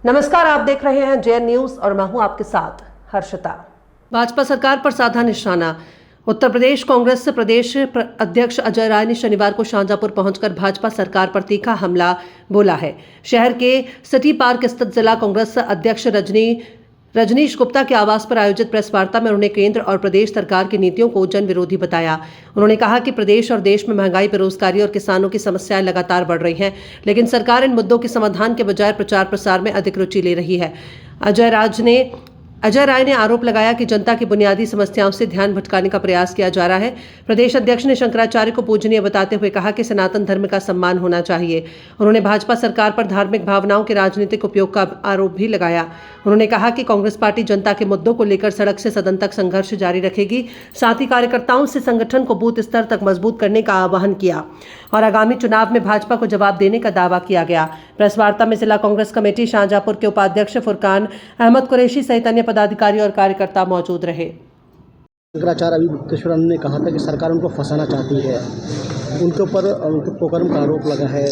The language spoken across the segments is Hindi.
नमस्कार, आप देख रहे हैं जेएन न्यूज और मैं हूं आपके साथ हर्षिता। भाजपा सरकार पर साधा निशाना। उत्तर प्रदेश कांग्रेस प्रदेश अध्यक्ष अजय राय ने शनिवार को शाहजहांपुर पहुंचकर भाजपा सरकार पर तीखा हमला बोला है। शहर के सिटी पार्क स्थित जिला कांग्रेस अध्यक्ष रजनीश गुप्ता के आवास पर आयोजित प्रेस वार्ता में उन्होंने केंद्र और प्रदेश सरकार की नीतियों को जन विरोधी बताया। उन्होंने कहा कि प्रदेश और देश में महंगाई, बेरोजगारी और किसानों की समस्याएं लगातार बढ़ रही हैं, लेकिन सरकार इन मुद्दों के समाधान के बजाय प्रचार प्रसार में अधिक रुचि ले रही है। अजय राय ने आरोप लगाया कि जनता की बुनियादी समस्याओं से ध्यान भटकाने का प्रयास किया जा रहा है। प्रदेश अध्यक्ष ने शंकराचार्य को पूजनीय बताते हुए कहा कि सनातन धर्म का सम्मान होना चाहिए। उन्होंने भाजपा सरकार पर धार्मिक भावनाओं के राजनीतिक उपयोग का आरोप भी लगाया। उन्होंने कहा कि कांग्रेस पार्टी जनता के मुद्दों को लेकर सड़क से सदन तक संघर्ष जारी रखेगी। साथ ही कार्यकर्ताओं से संगठन को बूथ स्तर तक मजबूत करने का आह्वान किया और आगामी चुनाव में भाजपा को जवाब देने का दावा किया गया। प्रेस वार्ता में जिला कांग्रेस कमेटी शाहजहांपुर के उपाध्यक्ष फुरकान अहमद कुरैशी सहित अन्य पदाधिकारी और कार्यकर्ता मौजूद रहे। शंकराचार्य अभी गुप्तेश्वरन ने कहा था कि सरकार उनको फंसाना चाहती है, उनके ऊपर पोकरम का आरोप लगा है।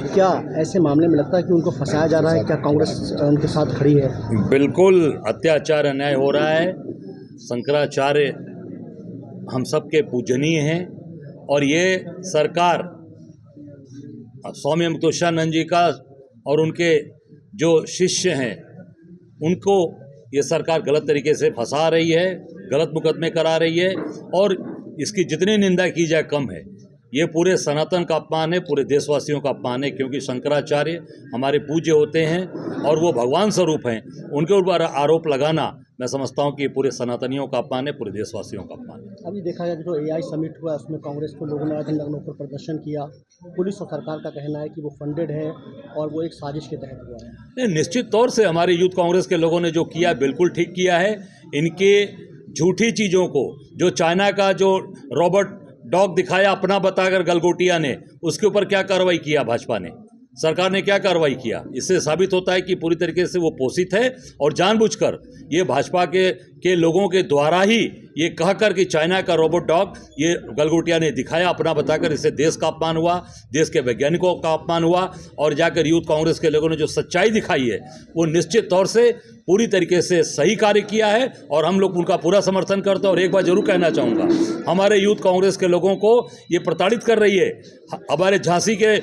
क्या ऐसे मामले में लगता है कि उनको फंसाया जा रहा है? क्या कांग्रेस उनके साथ खड़ी है? बिल्कुल अत्याचार अन्याय हो रहा है। शंकराचार्य हम सब के पूजनीय हैं और ये सरकार स्वामी अमृतोषानंद जी का और उनके जो शिष्य हैं उनको ये सरकार गलत तरीके से फंसा रही है, गलत मुकदमे करा रही है और इसकी जितनी निंदा की जाए कम है। ये पूरे सनातन का अपमान है, पूरे देशवासियों का अपमान है, क्योंकि शंकराचार्य हमारे पूज्य होते हैं और वो भगवान स्वरूप हैं। उनके ऊपर आरोप लगाना मैं समझता हूँ कि पूरे सनातनियों का अपमान है, पूरे देशवासियों का अपमान है। अभी देखा गया जो एआई समिट हुआ उसमें कांग्रेस के लोगों ने आधन लग्नों पर प्रदर्शन किया। पुलिस और सरकार का कहना है कि वो फंडेड है और वो एक साजिश के तहत हुआ है। नहीं, निश्चित तौर से हमारे यूथ कांग्रेस के लोगों ने जो किया बिल्कुल ठीक किया है। इनके झूठी चीज़ों को, जो चाइना का जो रोबोट डॉग दिखाया अपना बताकर गलगोटिया ने, उसके ऊपर क्या कार्रवाई किया भाजपा ने, सरकार ने क्या कार्रवाई किया? इससे साबित होता है कि पूरी तरीके से वो पोषित है और जानबूझकर ये भाजपा के लोगों के द्वारा ही ये कहकर कि चाइना का रोबोट डॉग ये गलगोटिया ने दिखाया अपना बताकर, इससे देश का अपमान हुआ, देश के वैज्ञानिकों का अपमान हुआ और जाकर यूथ कांग्रेस के लोगों ने जो सच्चाई दिखाई है वो निश्चित तौर से पूरी तरीके से सही कार्य किया है और हम लोग उनका पूरा समर्थन करते हैं। और एक बात जरूर कहना चाहूँगा, हमारे यूथ कांग्रेस के लोगों को ये प्रताड़ित कर रही है। हमारे झांसी के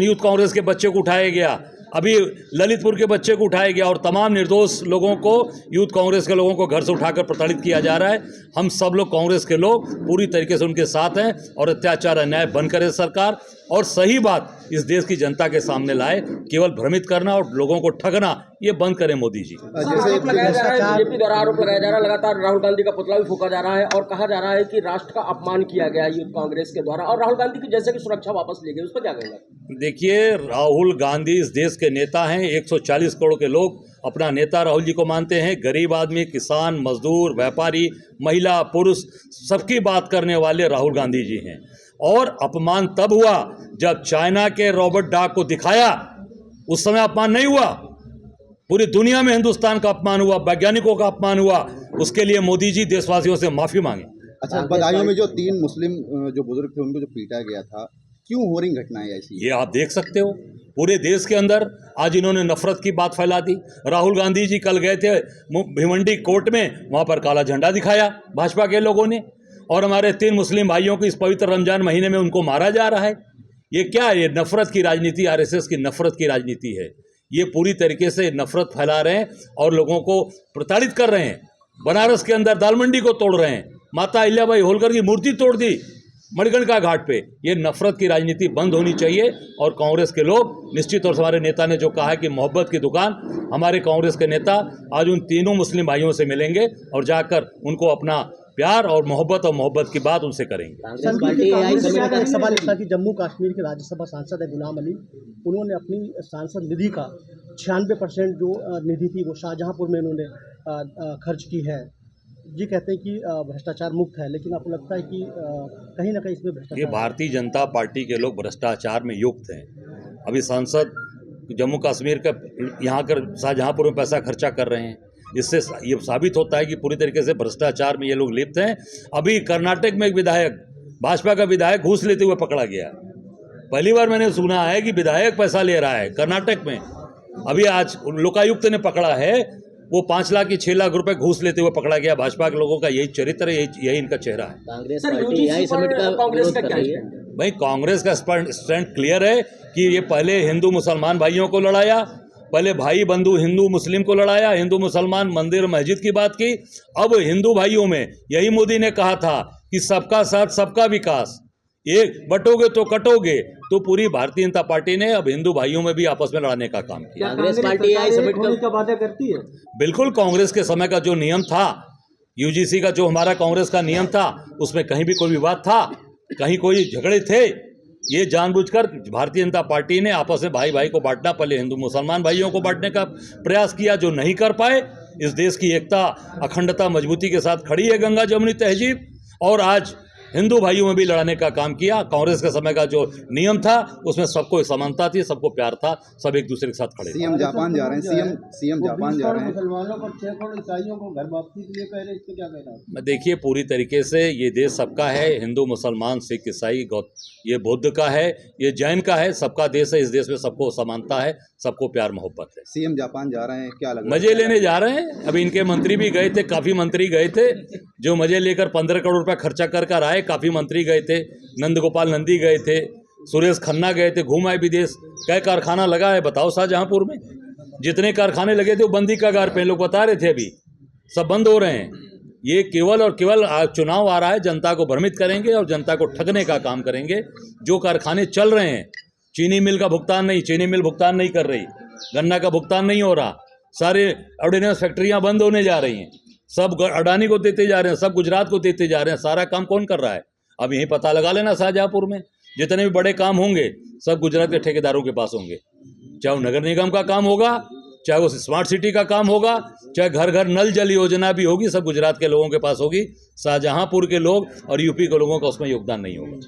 यूथ कांग्रेस के बच्चे को उठाया गया, अभी ललितपुर के बच्चे को उठाया गया और तमाम निर्दोष लोगों को, यूथ कांग्रेस के लोगों को घर से उठाकर प्रताड़ित किया जा रहा है। हम सब लोग कांग्रेस के लोग पूरी तरीके से उनके साथ हैं और अत्याचार अन्याय बंद करे सरकार और सही बात इस देश की जनता के सामने लाए। केवल भ्रमित करना और लोगों को ठगना ये बंद करें मोदी जी। जैसे आरोप लगाया जा रहा है, बीजेपी द्वारा आरोप लगाया जा रहा है, लगातार राहुल गांधी का पुतला भी फूंका जा रहा है और कहा जा रहा है कि राष्ट्र का अपमान किया गया यूथ कांग्रेस के द्वारा और राहुल गांधी की जैसे कि सुरक्षा वापस ली गई, उस पर क्या कहेंगे? देखिए, राहुल गांधी इस देश के नेता हैं। 140 करोड़ के लोग अपना नेता राहुल जी को मानते हैं। गरीब आदमी, किसान, मजदूर, व्यापारी, महिला, पुरुष सबकी बात करने वाले राहुल गांधी जी हैं। और अपमान तब हुआ जब चाइना के रॉबर्ट डॉग को दिखाया, उस समय अपमान नहीं हुआ। पूरी दुनिया में हिंदुस्तान का अपमान हुआ, वैज्ञानिकों का अपमान हुआ। उसके लिए मोदी जी देशवासियों से माफी मांगे। अच्छा, बदायूं में जो 3 मुस्लिम जो बुजुर्ग थे उनको जो पीटा गया था, क्यों हो रही घटनाएं ऐसी? ये आप देख सकते हो, पूरे देश के अंदर आज इन्होंने नफरत की बात फैला दी। राहुल गांधी जी कल गए थे भिवंडी कोर्ट में, वहां पर काला झंडा दिखाया भाजपा के लोगों ने और हमारे 3 मुस्लिम भाइयों को इस पवित्र रमजान महीने में उनको मारा जा रहा है। ये क्या है? ये नफरत की राजनीति, आरएसएस की नफरत की राजनीति है। ये पूरी तरीके से नफरत फैला रहे हैं और लोगों को प्रताड़ित कर रहे हैं। बनारस के अंदर दाल मंडी को तोड़ रहे हैं, माता अहिल्याबाई होलकर की मूर्ति तोड़ दी मणिकर्णिका घाट पे। ये नफरत की राजनीति बंद होनी चाहिए और कांग्रेस के लोग निश्चित तौर से, हमारे नेता ने जो कहा है कि मोहब्बत की दुकान, हमारे कांग्रेस के नेता आज उन तीनों मुस्लिम भाइयों से मिलेंगे और जाकर उनको अपना प्यार और मोहब्बत की बात उनसे करेंगे। सवाल था कि जम्मू कश्मीर के राज्यसभा सांसद है गुलाम अली, उन्होंने अपनी सांसद निधि का 96% जो निधि थी वो शाहजहांपुर में उन्होंने खर्च की है। जी कहते हैं कि भ्रष्टाचार मुक्त है, लेकिन आपको लगता है कि कहीं ना कहीं इसमें भ्रष्टाचार? ये भारतीय जनता पार्टी के लोग भ्रष्टाचार में युक्त हैं। अभी सांसद जम्मू कश्मीर का यहाँ कर शाहजहांपुर में पैसा खर्चा कर रहे हैं। इससे ये साबित होता है कि पूरी तरीके से भ्रष्टाचार में ये लोग लिप्त हैं। अभी कर्नाटक में एक विधायक, भाजपा का विधायक, घूस लेते हुए पकड़ा गया। पहली बार मैंने सुना है कि विधायक पैसा ले रहा है कर्नाटक में। अभी आज लोकायुक्त ने पकड़ा है, वो 5 लाख की 6 लाख रुपए घूस लेते हुए पकड़ा गया। भाजपा के लोगों का यही चरित्र है, यही इनका चेहरा है। Congress sir, party UGC AI summit का कांग्रेस विरोध का कर क्या रही है। स्टैंड है? भाई कांग्रेस का स्टैंड क्लियर है कि ये पहले हिंदू मुसलमान भाइयों को लड़ाया, पहले भाई बंधु हिंदू मुस्लिम को लड़ाया, हिंदू मुसलमान मंदिर मस्जिद की बात की। अब हिंदू भाइयों में यही मोदी ने कहा था कि सबका साथ सबका विकास, एक बटोगे तो कटोगे, तो पूरी भारतीय जनता पार्टी ने अब हिंदू भाइयों में भी आपस में लड़ाने का काम किया। कांग्रेस पार्टी AI समिट का वादा करती है। बिल्कुल, कांग्रेस के समय का जो नियम था, यूजीसी का जो हमारा कांग्रेस का नियम था, उसमें कहीं भी कोई विवाद था, कहीं कोई झगड़े थे? ये जानबूझकर भारतीय जनता पार्टी ने आपस में भाई भाई को बांटना, पहले हिंदू मुसलमान भाइयों को बांटने का प्रयास किया, जो नहीं कर पाए। इस देश की एकता अखंडता मजबूती के साथ खड़ी है गंगा जमुनी तहजीब, और आज हिंदू भाइयों में भी लड़ाने का काम किया। कांग्रेस के समय का जो नियम था उसमें सबको समानता थी, सबको प्यार था, सब एक दूसरे के साथ खड़े थे। सीएम जापान जा रहे हैं, सीएम जापान जा रहे हैं। मुसलमानों पर 6 करोड़ ईसाइयों को घर वापसी के लिए कह रहे हैं, इसको क्या कहना है? मैं देखिए, पूरी तरीके से ये देश सबका है, हिंदू मुसलमान सिख ईसाई ये बौद्ध का है, ये जैन का है, सबका देश है। इस देश में सबको समानता है, सबको प्यार मोहब्बत है। सीएम जापान जा रहे हैं, क्या लग रहा है? मजे लेने जा रहे हैं। अभी इनके मंत्री भी गए थे, काफ़ी मंत्री गए थे, जो मजे लेकर 15 करोड़ रुपया खर्चा कर कर आए। काफ़ी मंत्री गए थे, नंद गोपाल नंदी गए थे, सुरेश खन्ना गए थे, घूम आए विदेश। क्या कारखाना लगा है बताओ शाहजहांपुर में? जितने कारखाने लगे थे वो बंदी कगार पे, लोग बता रहे थे, अभी सब बंद हो रहे हैं। ये केवल और केवल चुनाव आ रहा है, जनता को भ्रमित करेंगे और जनता को ठगने का काम करेंगे। जो कारखाने चल रहे हैं, चीनी मिल का भुगतान नहीं, चीनी मिल भुगतान नहीं कर रही, गन्ना का भुगतान नहीं हो रहा, सारे ऑर्डिनेंस फैक्ट्रियां बंद होने जा रही हैं, सब अडानी को देते जा रहे हैं, सब गुजरात को देते जा रहे हैं। सारा काम कौन कर रहा है? अब यही पता लगा लेना, शाहजहांपुर में जितने भी बड़े काम होंगे सब गुजरात के ठेकेदारों के पास होंगे। चाहे वो नगर निगम का काम होगा, चाहे वो स्मार्ट सिटी का काम होगा, चाहे घर घर नल जल योजना भी होगी, सब गुजरात के लोगों के पास होगी। शाहजहांपुर के लोग और यूपी के लोगों का उसमें योगदान नहीं होगा।